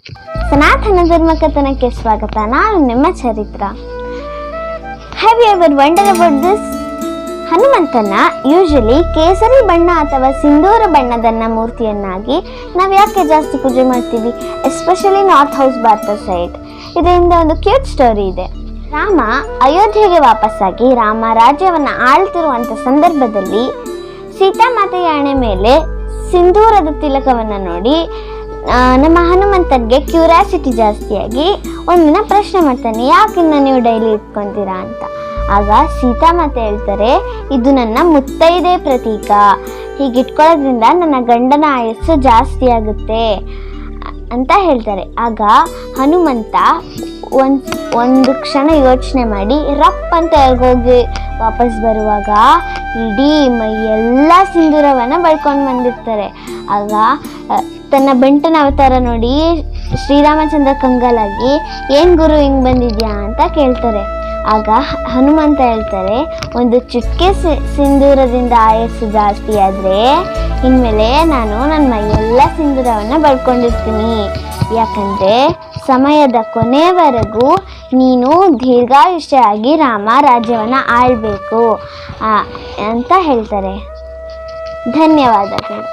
ಸನಾತನ ಧರ್ಮ ಕಥನಕ್ಕೆ ಸ್ವಾಗತ. ನಾನು ನಿಮ್ಮ Charitra. Have you ever wonder about this? ಹನುಮಂತನ ಯೂಶಲಿ ಕೇಸರಿ ಬಣ್ಣ ಅಥವಾ ಸಿಂಧೂರ ಬಣ್ಣದನ್ನ ಮೂರ್ತಿಯನ್ನಾಗಿ ನಾವು ಯಾಕೆ ಜಾಸ್ತಿ ಪೂಜೆ ಮಾಡ್ತೀವಿ, especially north house Bharat side. ಇದರಿಂದ ಒಂದು ಕ್ಯೂಟ್ ಸ್ಟೋರಿ ಇದೆ. ರಾಮ ಅಯೋಧ್ಯೆಗೆ ವಾಪಸ್ಸಾಗಿ ರಾಮ ರಾಜ್ಯವನ್ನು ಆಳ್ತಿರುವಂಥ ಸಂದರ್ಭದಲ್ಲಿ ಸೀತಾಮಾತೆಯ ಹಣೆ ಮೇಲೆ ಸಿಂಧೂರದ ತಿಲಕವನ್ನು ನೋಡಿ ನಮ್ಮ ಹನುಮಂತನಿಗೆ ಕ್ಯೂರಿಯಾಸಿಟಿ ಜಾಸ್ತಿಯಾಗಿ ಒಂದಿನ ಪ್ರಶ್ನೆ ಮಾಡ್ತಾನೆ, ಯಾಕಿನ್ನ ನೀವು ಡೈಲಿ ಇಟ್ಕೊತೀರಾ ಅಂತ. ಆಗ ಸೀತಾಮಾತೆ ಹೇಳ್ತಾರೆ, ಇದು ನನ್ನ ಮುತ್ತೈದೆ ಪ್ರತೀಕ, ಹೀಗಿಟ್ಕೊಳ್ಳೋದ್ರಿಂದ ನನ್ನ ಗಂಡನ ಆಯಸ್ಸು ಜಾಸ್ತಿ ಆಗುತ್ತೆ ಅಂತ ಹೇಳ್ತಾರೆ. ಆಗ ಹನುಮಂತ ಒಂದು ಕ್ಷಣ ಯೋಚನೆ ಮಾಡಿ ರಪ್ ಅಂತ ಹೋಗಿ ವಾಪಸ್ ಬರುವಾಗ ಇಡೀ ಮೈಯೆಲ್ಲ ಸಿಂಧೂರವನ್ನು ಬಳ್ಕೊಂಡು ಬಂದಿರ್ತಾರೆ. ಆಗ ತನ್ನ ಬೆಂಟನ ಅವತಾರ ನೋಡಿ ಶ್ರೀರಾಮಚಂದ್ರ ಕಂಗಾಲಾಗಿ ಏನು ಗುರು ಹಿಂಗೆ ಬಂದಿದ್ಯಾ ಅಂತ ಕೇಳ್ತಾರೆ. ಆಗ ಹನುಮಂತ ಹೇಳ್ತಾರೆ, ಒಂದು ಚುಟ್ಕೆ ಸಿಂಧೂರದಿಂದ ಆಯಸ್ಸು ಜಾಸ್ತಿ ಆದರೆ ಇನ್ಮೇಲೆ ನಾನು ನನ್ನ ಮೈಯೆಲ್ಲ ಸಿಂಧೂರವನ್ನು ಬಳ್ಕೊಂಡಿರ್ತೀನಿ, ಯಾಕಂದರೆ ಸಮಯದ ಕೊನೆಯವರೆಗೂ ನೀನು ದೀರ್ಘಾಯುಷ್ಯಾಗಿ ರಾಮ ರಾಜ್ಯವನ್ನು ಆಳಬೇಕು ಅಂತ ಹೇಳ್ತಾರೆ. ಧನ್ಯವಾದಗಳು.